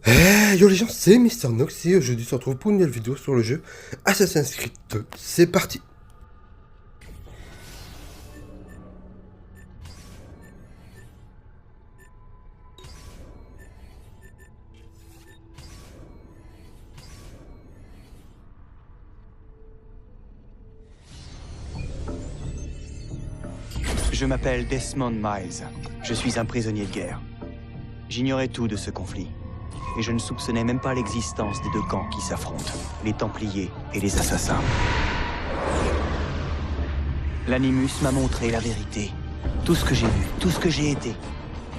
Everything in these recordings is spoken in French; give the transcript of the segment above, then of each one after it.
Hey, yo les gens, c'est Mister Nox et aujourd'hui on se retrouve pour une nouvelle vidéo sur le jeu Assassin's Creed 2. C'est parti. Je m'appelle Desmond Miles. Je suis un prisonnier de guerre. J'ignorais tout de ce conflit. Et je ne soupçonnais même pas l'existence des deux camps qui s'affrontent, les Templiers et les Assassins. L'Animus m'a montré la vérité. Tout ce que j'ai vu, tout ce que j'ai été.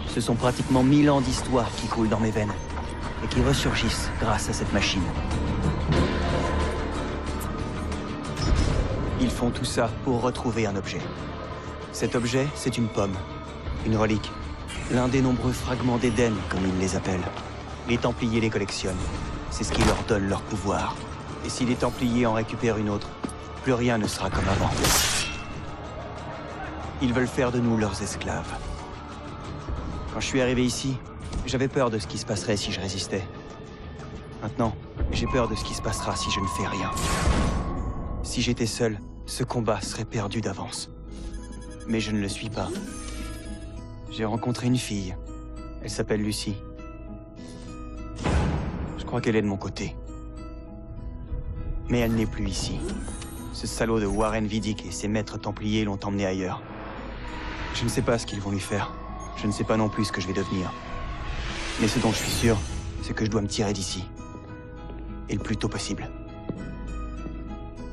Ce sont pratiquement 1000 ans d'histoire qui coulent dans mes veines. Et qui ressurgissent grâce à cette machine. Ils font tout ça pour retrouver un objet. Cet objet, c'est une pomme. Une relique. L'un des nombreux fragments d'Éden, comme ils les appellent. Les Templiers les collectionnent. C'est ce qui leur donne leur pouvoir. Et si les Templiers en récupèrent une autre, plus rien ne sera comme avant. Ils veulent faire de nous leurs esclaves. Quand je suis arrivé ici, j'avais peur de ce qui se passerait si je résistais. Maintenant, j'ai peur de ce qui se passera si je ne fais rien. Si j'étais seul, ce combat serait perdu d'avance. Mais je ne le suis pas. J'ai rencontré une fille. Elle s'appelle Lucie. Je crois qu'elle est de mon côté. Mais elle n'est plus ici. Ce salaud de Warren Vidic et ses maîtres templiers l'ont emmenée ailleurs. Je ne sais pas ce qu'ils vont lui faire. Je ne sais pas non plus ce que je vais devenir. Mais ce dont je suis sûr, c'est que je dois me tirer d'ici. Et le plus tôt possible.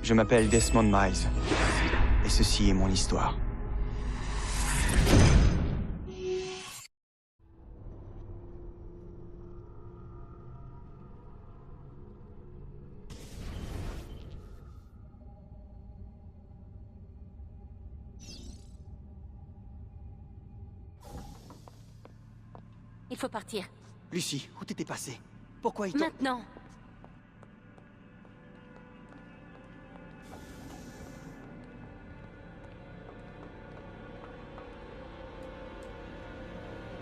Je m'appelle Desmond Miles. Et ceci est mon histoire. Il faut partir. Lucie, où t'étais passée? Pourquoi ils t'ont... Maintenant.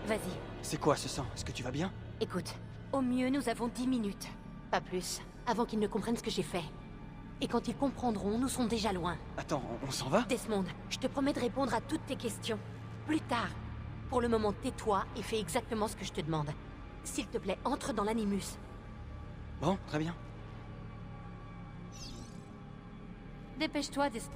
Vas-y, C'est quoi ce sang? Est-ce que tu vas bien? écoute. Au mieux, nous avons 10 minutes. Pas plus. Avant qu'ils ne comprennent ce que j'ai fait. Et quand ils comprendront, nous serons déjà loin. Attends, on s'en va? Desmond, je te promets de répondre à toutes tes questions. Plus tard. Pour le moment, tais-toi et fais exactement ce que je te demande. S'il te plaît, entre dans l'Animus. Bon, très bien. Dépêche-toi, Desmond.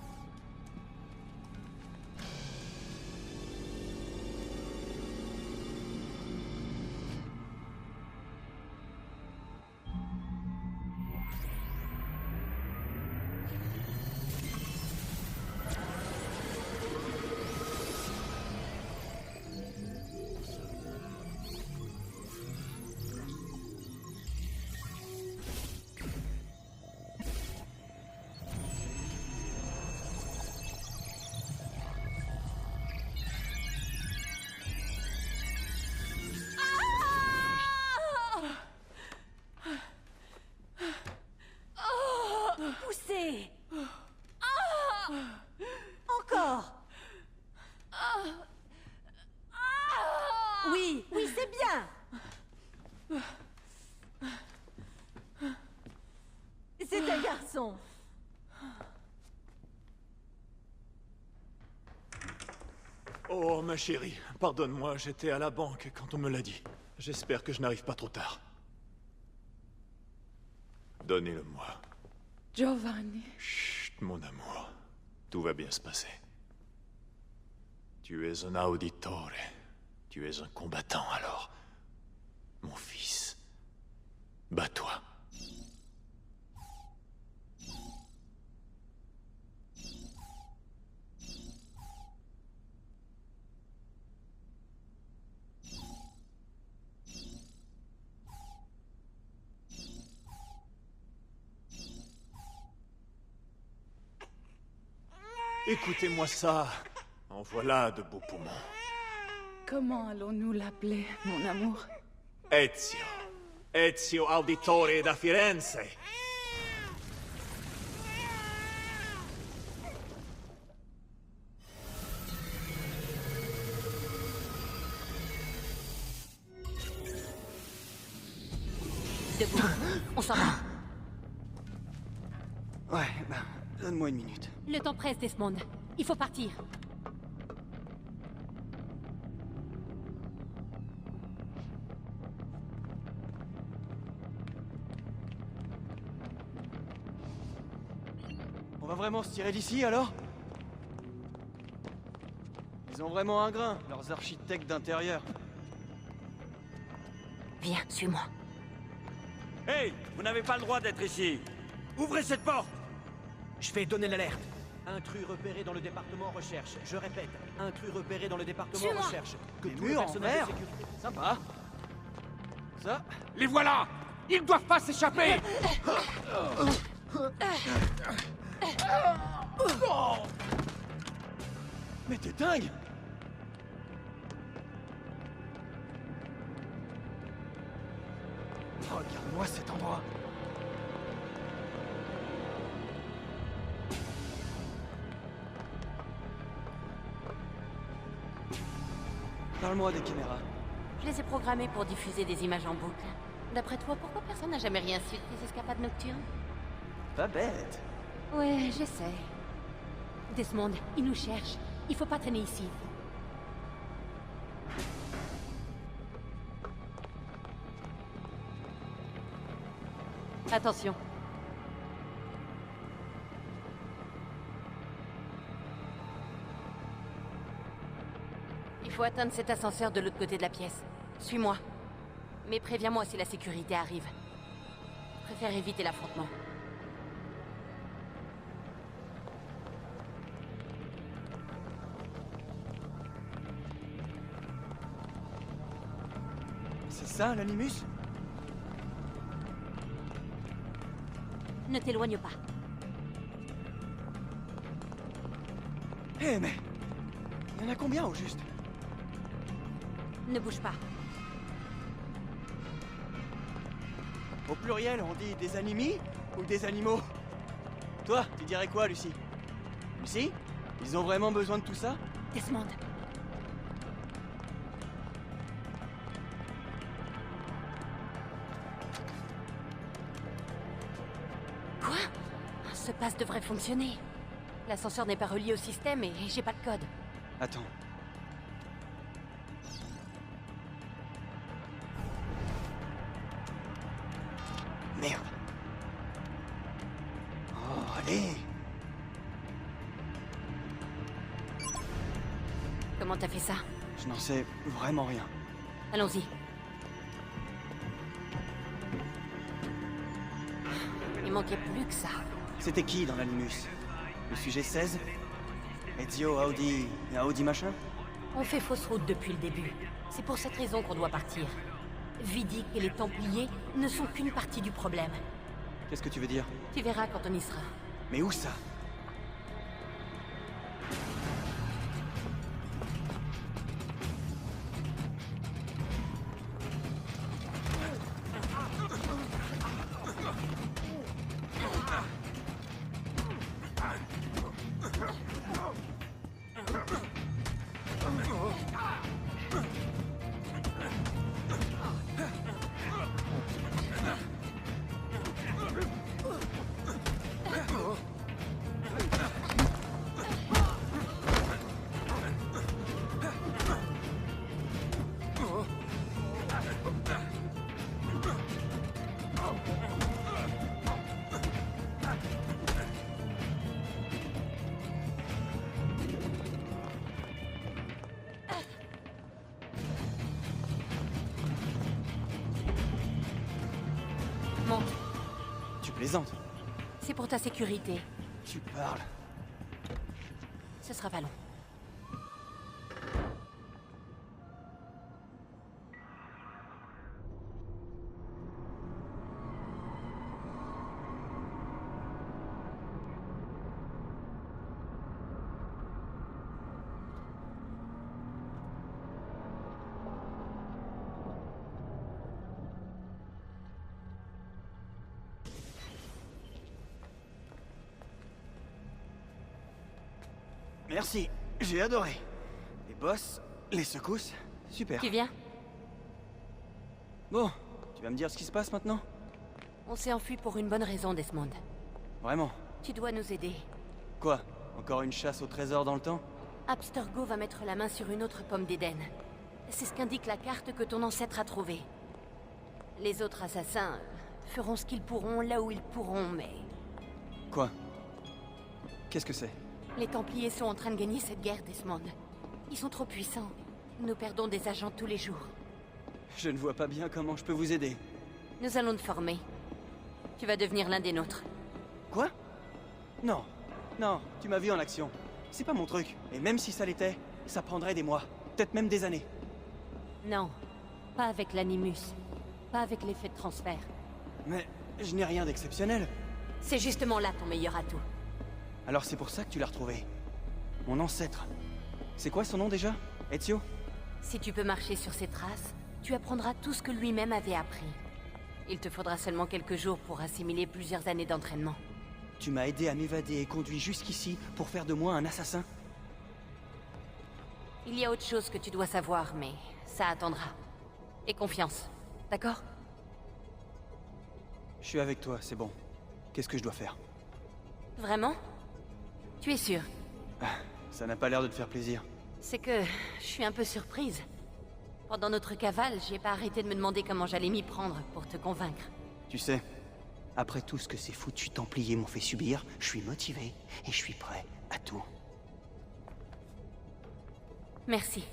Poussez. Encore. Oui, oui, c'est bien. C'est un garçon. Oh, ma chérie, pardonne-moi, j'étais à la banque quand on me l'a dit. J'espère que je n'arrive pas trop tard. Donnez-le-moi. Giovanni. Chut, mon amour. Tout va bien se passer. Tu es un auditore. Tu es un combattant, alors. Mon fils. Bats-toi. Écoutez-moi ça. En voilà de beaux poumons. Comment allons-nous l'appeler, mon amour? Ezio. Ezio Auditore da Firenze. debout. On s'en va. Ouais, bah, donne-moi une minute. Le temps presse, Desmond. Il faut partir. On va vraiment se tirer d'ici, alors? Ils ont vraiment un grain, leurs architectes d'intérieur. Viens, suis-moi. Hey, vous n'avez pas le droit d'être ici. Ouvrez cette porte. Je vais donner l'alerte. Intrus repéré dans le département recherche. Je répète, intrus repéré dans le département Suis-moi. recherche. Que Les tous les murs en personnels verre. de sécurité... Sympa. Ça, Les voilà. Ils doivent pas s'échapper. mais t'es dingue! Regarde-moi cet endroit. Parle-moi des caméras. Je les ai programmés pour diffuser des images en boucle. D'après toi, pourquoi personne n'a jamais rien su de tes escapades nocturnes? Pas bête. Ouais, j'essaie. Desmond, ils nous cherchent. Il faut pas traîner ici. Attention. Il faut atteindre cet ascenseur de l'autre côté de la pièce. Suis-moi. Mais préviens-moi si la sécurité arrive. Je préfère éviter l'affrontement. C'est ça, l'animus? Ne t'éloigne pas. Eh mais... Il y en a combien au juste? Ne bouge pas. Au pluriel, on dit des animis ou des animaux? Toi, tu dirais quoi, Lucie? Lucie? Ils ont vraiment besoin de tout ça? Desmond. Quoi? Ce pass devrait fonctionner. L'ascenseur n'est pas relié au système et j'ai pas de code. Attends. Merde. Oh, allez. Comment t'as fait ça? Je n'en sais vraiment rien. Allons-y. Il manquait plus que ça. C'était qui dans l'animus? Le sujet 16? Ezio, Audi et Audi machin? On fait fausse route depuis le début. C'est pour cette raison qu'on doit partir. Vidic et les Templiers ne sont qu'une partie du problème. Qu'est-ce que tu veux dire? Tu verras quand on y sera. Mais où ça? Monte. Tu plaisantes? C'est pour ta sécurité. Tu parles. Ce sera pas long. Merci, j'ai adoré. Les bosses, les secousses, super. Tu viens? Bon, tu vas me dire ce qui se passe maintenant? On s'est enfui pour une bonne raison, Desmond. Vraiment? Tu dois nous aider. Quoi? Encore une chasse au trésor dans le temps? Abstergo va mettre la main sur une autre pomme d'Éden. C'est ce qu'indique la carte que ton ancêtre a trouvée. Les autres assassins feront ce qu'ils pourront là où ils pourront, mais... Quoi? Qu'est-ce que c'est? Les Templiers sont en train de gagner cette guerre, Desmond. Ils sont trop puissants. Nous perdons des agents tous les jours. Je ne vois pas bien comment je peux vous aider. Nous allons te former. Tu vas devenir l'un des nôtres. Quoi? Non. Non, tu m'as vu en action. C'est pas mon truc. Et même si ça l'était, ça prendrait des mois. Peut-être même des années. Non, pas avec l'animus. Pas avec l'effet de transfert. Mais je n'ai rien d'exceptionnel. C'est justement là ton meilleur atout. Alors c'est pour ça que tu l'as retrouvé. Mon ancêtre. C'est quoi son nom déjà? Ezio? Si tu peux marcher sur ses traces, tu apprendras tout ce que lui-même avait appris. Il te faudra seulement quelques jours pour assimiler plusieurs années d'entraînement. Tu m'as aidé à m'évader et conduit jusqu'ici pour faire de moi un assassin? Il y a autre chose que tu dois savoir, mais ça attendra. Et confiance, d'accord? Je suis avec toi, c'est bon. Qu'est-ce que je dois faire? Vraiment? Tu es sûr? Ça n'a pas l'air de te faire plaisir. C'est que je suis un peu surprise. Pendant notre cavale, j'ai pas arrêté de me demander comment j'allais m'y prendre pour te convaincre. Tu sais, après tout ce que ces foutus Templiers m'ont fait subir, je suis motivé et je suis prêt à tout. Merci.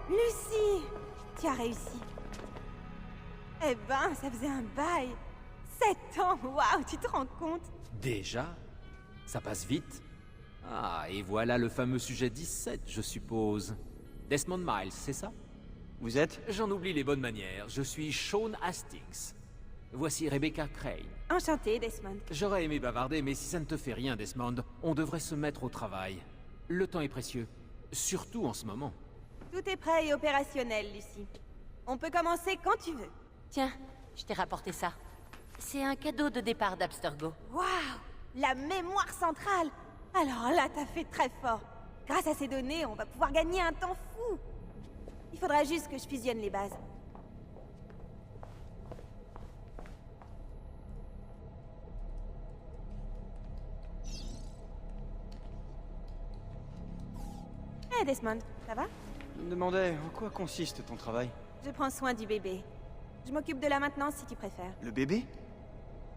Lucie! Tu as réussi. Eh ben, ça faisait un bail. 7 ans, waouh, tu te rends compte? Déjà? Ça passe vite. Ah, et voilà le fameux sujet 17, je suppose. Desmond Miles, c'est ça? Vous êtes? J'en oublie les bonnes manières. Je suis Sean Hastings. Voici Rebecca Crane. Enchantée, Desmond. J'aurais aimé bavarder, mais si ça ne te fait rien, Desmond, on devrait se mettre au travail. Le temps est précieux. Surtout en ce moment. Tout est prêt et opérationnel, Lucie. On peut commencer quand tu veux. Tiens, je t'ai rapporté ça. C'est un cadeau de départ d'Abstergo. Waouh! La mémoire centrale! Alors là, t'as fait très fort. Grâce à ces données, on va pouvoir gagner un temps fou. Il faudra juste que je fusionne les bases. Hey Desmond, ça va? Je me demandais en quoi consiste ton travail. Je prends soin du bébé. Je m'occupe de la maintenance si tu préfères. Le bébé?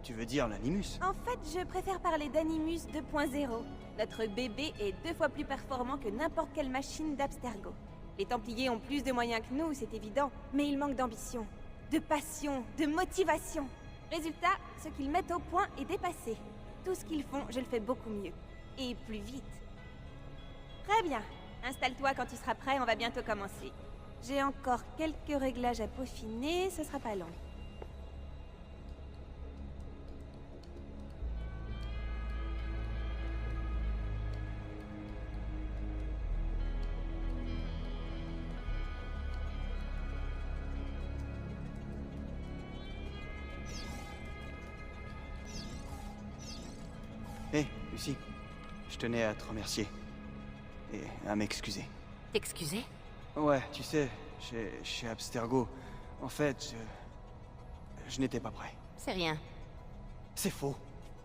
Tu veux dire l'animus? En fait, je préfère parler d'Animus 2.0. Notre bébé est 2 fois plus performant que n'importe quelle machine d'Abstergo. Les Templiers ont plus de moyens que nous, c'est évident, mais ils manquent d'ambition, de passion, de motivation. Résultat, ce qu'ils mettent au point est dépassé. Tout ce qu'ils font, je le fais beaucoup mieux. Et plus vite. Très bien. Installe-toi quand tu seras prêt, on va bientôt commencer. J'ai encore quelques réglages à peaufiner, ce sera pas long. Hé, Lucie. Je tenais à te remercier. Et à m'excuser. T'excuser? Ouais, tu sais, chez Abstergo, en fait, je n'étais pas prêt. C'est rien. C'est faux.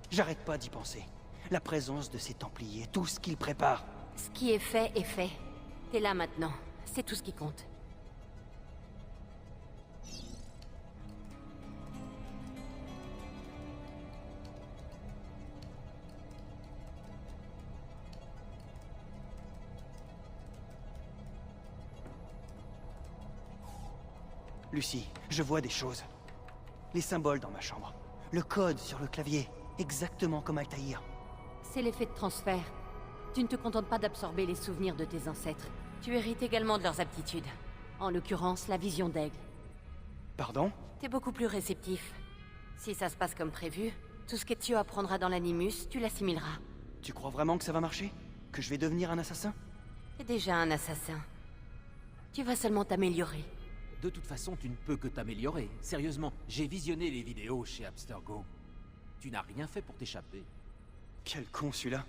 J'arrête pas d'y penser. La présence de ces Templiers, tout ce qu'ils préparent. Ce qui est fait est fait. T'es là maintenant. C'est tout ce qui compte. Lucie, je vois des choses. Les symboles dans ma chambre. Le code sur le clavier. Exactement comme Altaïr. C'est l'effet de transfert. Tu ne te contentes pas d'absorber les souvenirs de tes ancêtres. Tu hérites également de leurs aptitudes. En l'occurrence, la vision d'aigle. Pardon? T'es beaucoup plus réceptif. Si ça se passe comme prévu, tout ce qu'Ezio apprendra dans l'animus, tu l'assimileras. Tu crois vraiment que ça va marcher? Que je vais devenir un assassin? T'es déjà un assassin. Tu vas seulement t'améliorer. De toute façon, tu ne peux que t'améliorer. Sérieusement, j'ai visionné les vidéos chez Abstergo. Tu n'as rien fait pour t'échapper. Quel con celui-là.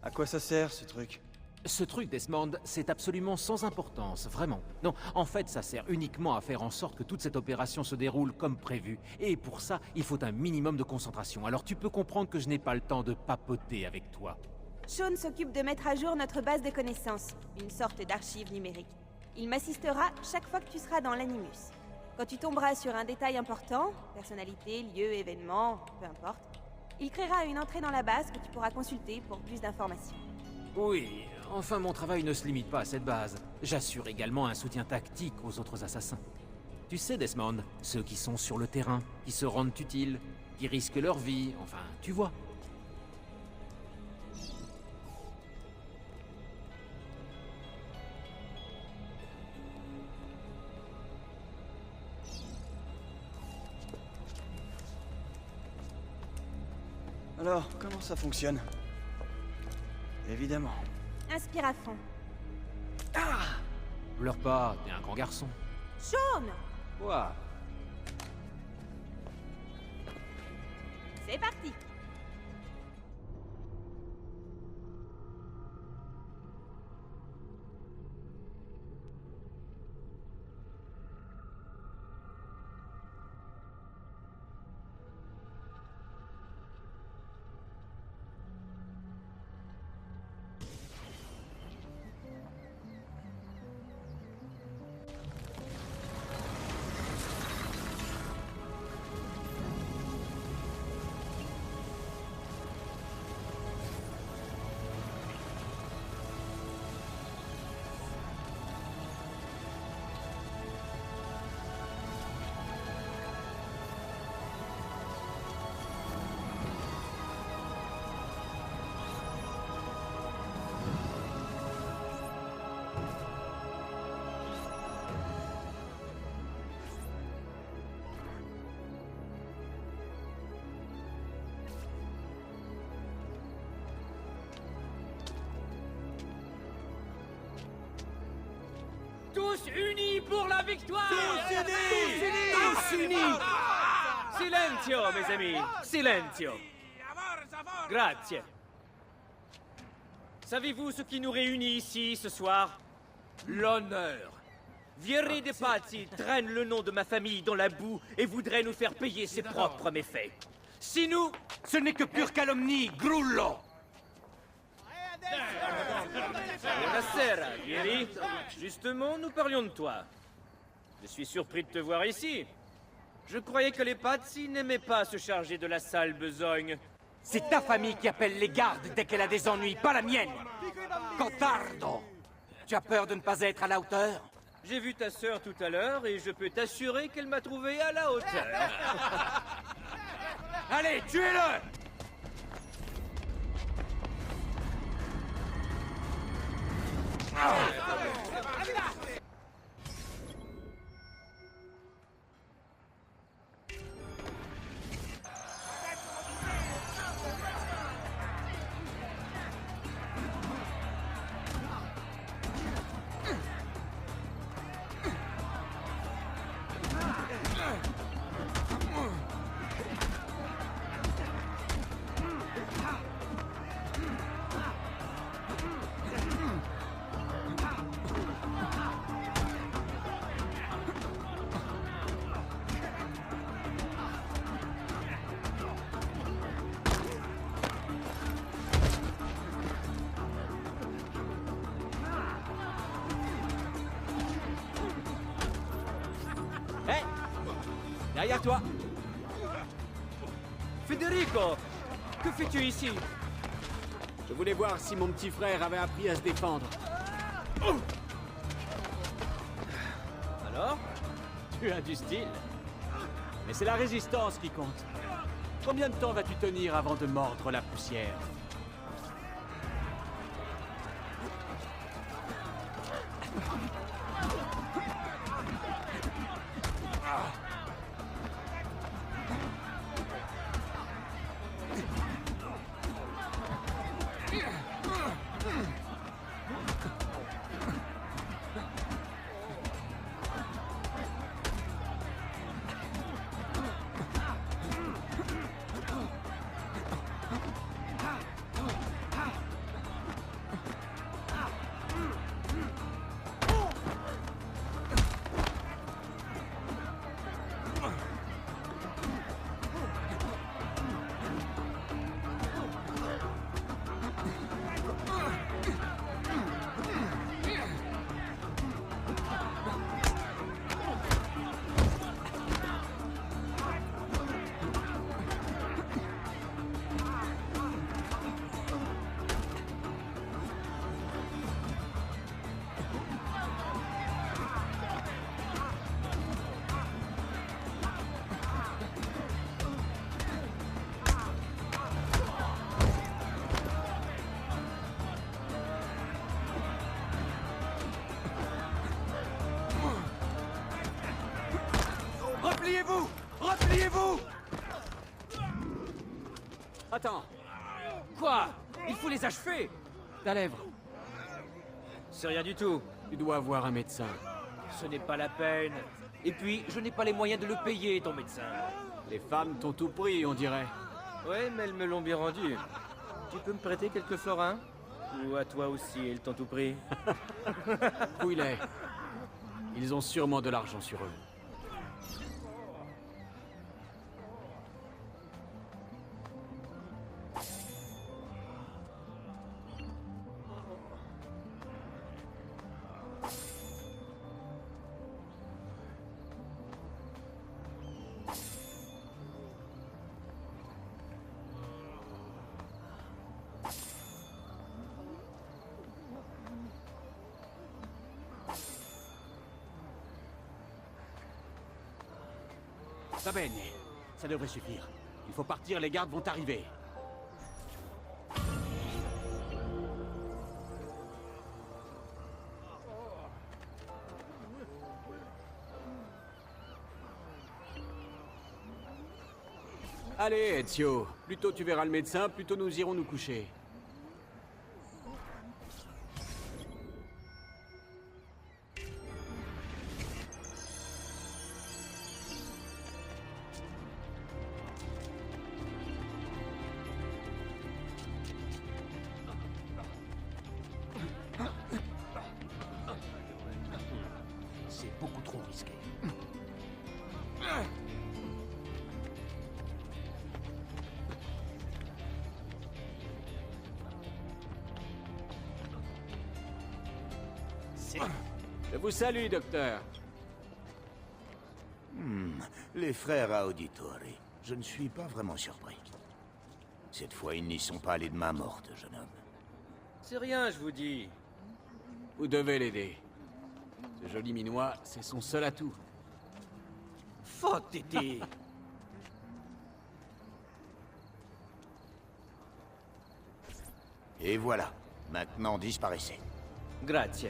À quoi ça sert, ce truc? Ce truc, Desmond, c'est absolument sans importance, vraiment. Non, en fait, ça sert uniquement à faire en sorte que toute cette opération se déroule comme prévu. Et pour ça, il faut un minimum de concentration. Alors tu peux comprendre que je n'ai pas le temps de papoter avec toi. Sean s'occupe de mettre à jour notre base de connaissances, une sorte d'archive numérique. Il m'assistera chaque fois que tu seras dans l'Animus. Quand tu tomberas sur un détail important, personnalité, lieu, événement, peu importe, il créera une entrée dans la base que tu pourras consulter pour plus d'informations. Oui, enfin mon travail ne se limite pas à cette base. J'assure également un soutien tactique aux autres assassins. Tu sais, Desmond, ceux qui sont sur le terrain, qui se rendent utiles, qui risquent leur vie, enfin, tu vois. Alors, comment ça fonctionne? Évidemment. Inspire à fond. Pleure pas, t'es un grand garçon. Sean! Quoi? C'est parti! Tous unis pour la victoire! Tous unis! Silenzio, mes amis! Silenzio! Grazie! Savez-vous ce qui nous réunit ici ce soir? L'honneur! Vieri de Pazzi traîne le nom de ma famille dans la boue et voudrait nous faire payer ses propres méfaits. Si nous... Ce n'est que pure calomnie, Grullo! Buonasera, Vieri. Justement, nous parlions de toi. Je suis surpris de te voir ici. Je croyais que les Pazzi n'aimaient pas se charger de la sale besogne. C'est ta famille qui appelle les gardes dès qu'elle a des ennuis, pas la mienne! Cotardo! Tu as peur de ne pas être à la hauteur? J'ai vu ta sœur tout à l'heure et je peux t'assurer qu'elle m'a trouvé à la hauteur. Allez, tuez-le! Hé! Derrière toi! Federico! Que fais-tu ici? Je voulais voir si mon petit frère avait appris à se défendre. Alors? Tu as du style. Mais c'est la résistance qui compte. Combien de temps vas-tu tenir avant de mordre la poussière? Repliez-vous! Repliez-vous! Attends. Quoi? Il faut les achever! Ta lèvre. C'est rien du tout. Tu dois avoir un médecin. Ce n'est pas la peine. Et puis, je n'ai pas les moyens de le payer, ton médecin. Les femmes t'ont tout pris, on dirait. Ouais, mais elles me l'ont bien rendu. Tu peux me prêter quelques florins? Ou à toi aussi, ils t'ont tout pris? Fouille-les. Ils ont sûrement de l'argent sur eux. Va bene. Ça devrait suffire. Il faut partir, les gardes vont arriver. Allez, Ezio. Plus tôt tu verras le médecin, plus tôt nous irons nous coucher. C'est beaucoup trop risqué. Je vous salue, docteur. Les frères Auditori. Je ne suis pas vraiment surpris. Cette fois, ils n'y sont pas allés de main morte, jeune homme. C'est rien, je vous dis. Vous devez l'aider. Ce joli minois, c'est son seul atout. Fuck, Titi. Et voilà. Maintenant, disparaissez. Grazie.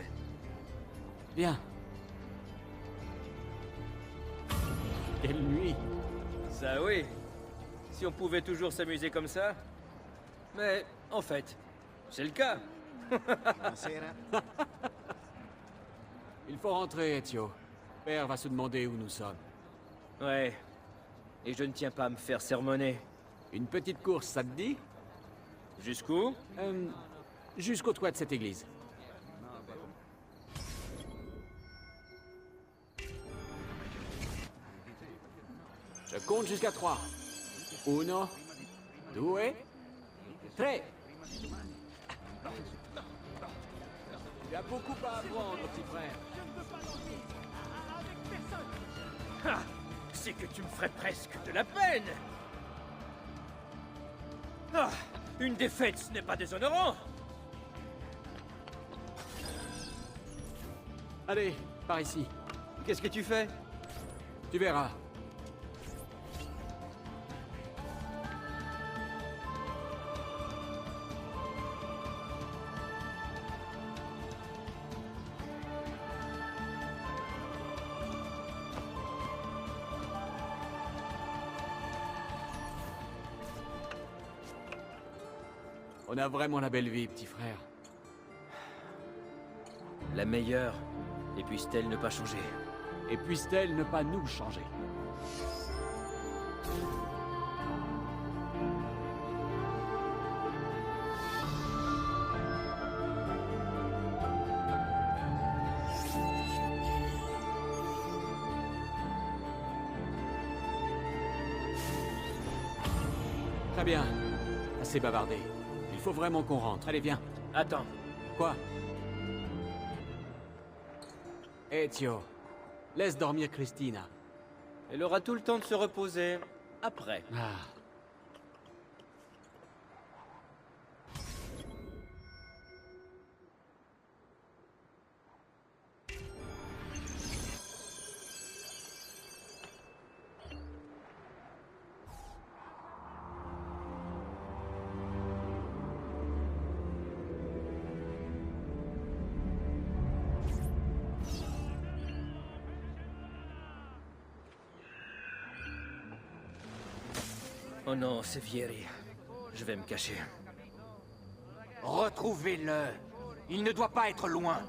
Bien. Quelle nuit. Ça oui. Si on pouvait toujours s'amuser comme ça. Mais, en fait, c'est le cas. Il faut rentrer, Ezio. Père va se demander où nous sommes. Ouais. Et je ne tiens pas à me faire sermonner. Une petite course, ça te dit? Jusqu'où? Jusqu'au toit de cette église. Je compte jusqu'à 3. 1, 2, 3. Tu as beaucoup à apprendre, petit frère. Ah, c'est que tu me ferais presque de la peine. Ah, une défaite, ce n'est pas déshonorant. Allez, par ici. Qu'est-ce que tu fais? Tu verras. On a vraiment la belle vie, petit frère. La meilleure. Et puisse-t-elle ne pas changer? Et puisse-t-elle ne pas nous changer? Très bien. Assez bavardé. Il faut vraiment qu'on rentre. Allez, viens. Attends. Quoi? Ezio, laisse dormir Cristina. Elle aura tout le temps de se reposer. Après. Ah. Oh non, c'est Vieri. Je vais me cacher. Retrouvez-le. Il ne doit pas être loin.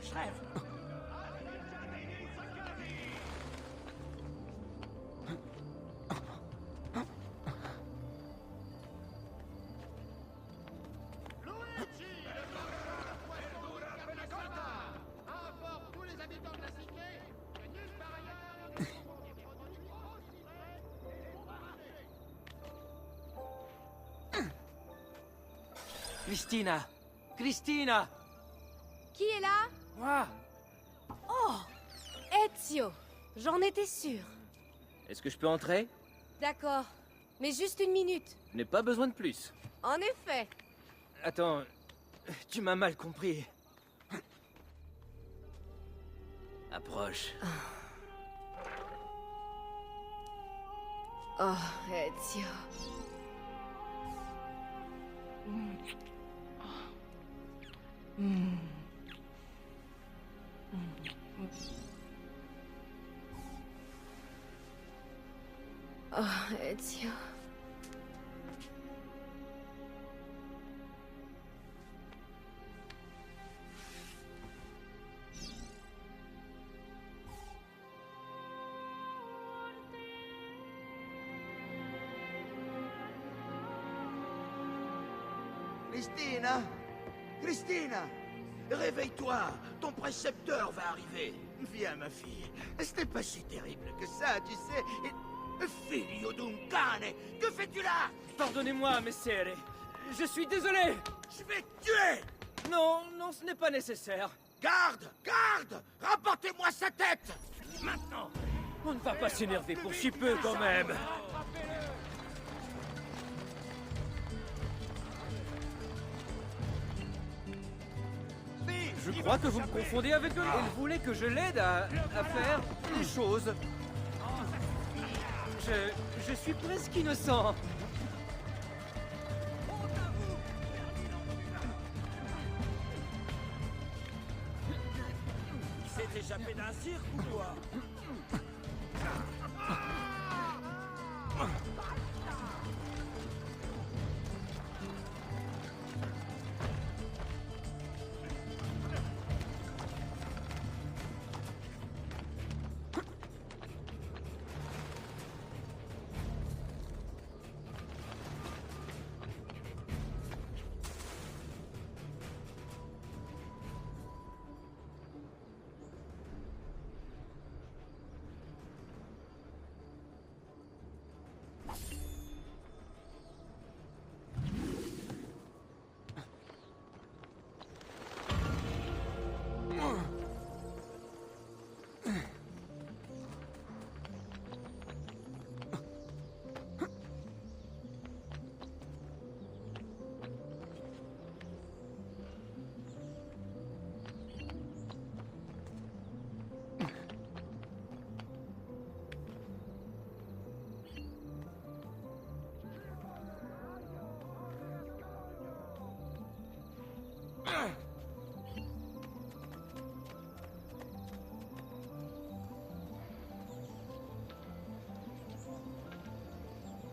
Je rêve. Christina! Christina! Qui est là? Moi! Oh! Ezio! J'en étais sûre. Est-ce que je peux entrer? D'accord. Mais juste une minute. Je n'ai pas besoin de plus. En effet. Attends, tu m'as mal compris. Approche. Oh, Ezio. Oh, Ezio. Christina! Christina! Réveille-toi! Ton précepteur va arriver! Viens, ma fille. Ce n'est pas si terrible que ça, tu sais. Figlio d'un cane! Que fais-tu là? Pardonnez-moi, messere. Je suis désolé! Je vais te tuer! Non, non, ce n'est pas nécessaire. Garde! Garde! Rapportez-moi sa tête! Maintenant! On ne va pas s'énerver pour si peu, quand même. Je crois que vous me confondez avec eux. Elle voulait que je l'aide à faire des choses. Je suis presque innocent. Il s'est échappé d'un cirque ou quoi?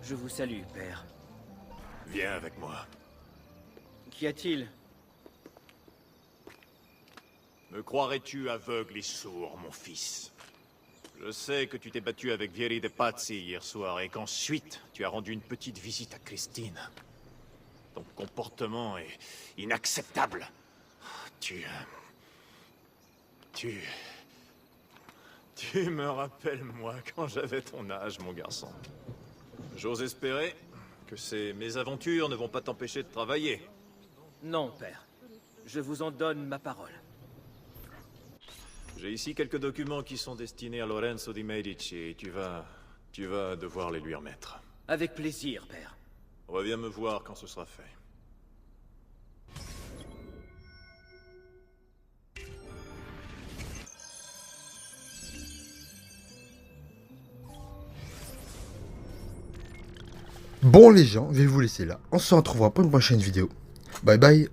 Je vous salue, père. Viens avec moi. Qu'y a-t-il? Me croirais-tu aveugle et sourd, mon fils? Je sais que tu t'es battu avec Vieri de Pazzi hier soir et qu'ensuite tu as rendu une petite visite à Christine. Ton comportement est inacceptable. Tu me rappelles, moi, quand j'avais ton âge, mon garçon. J'ose espérer que ces mésaventures ne vont pas t'empêcher de travailler. Non, père. Je vous en donne ma parole. J'ai ici quelques documents qui sont destinés à Lorenzo di Medici et tu vas devoir les lui remettre. Avec plaisir, père. Reviens me voir quand ce sera fait. Bon les gens, je vais vous laisser là. On se retrouvera pour une prochaine vidéo. Bye bye.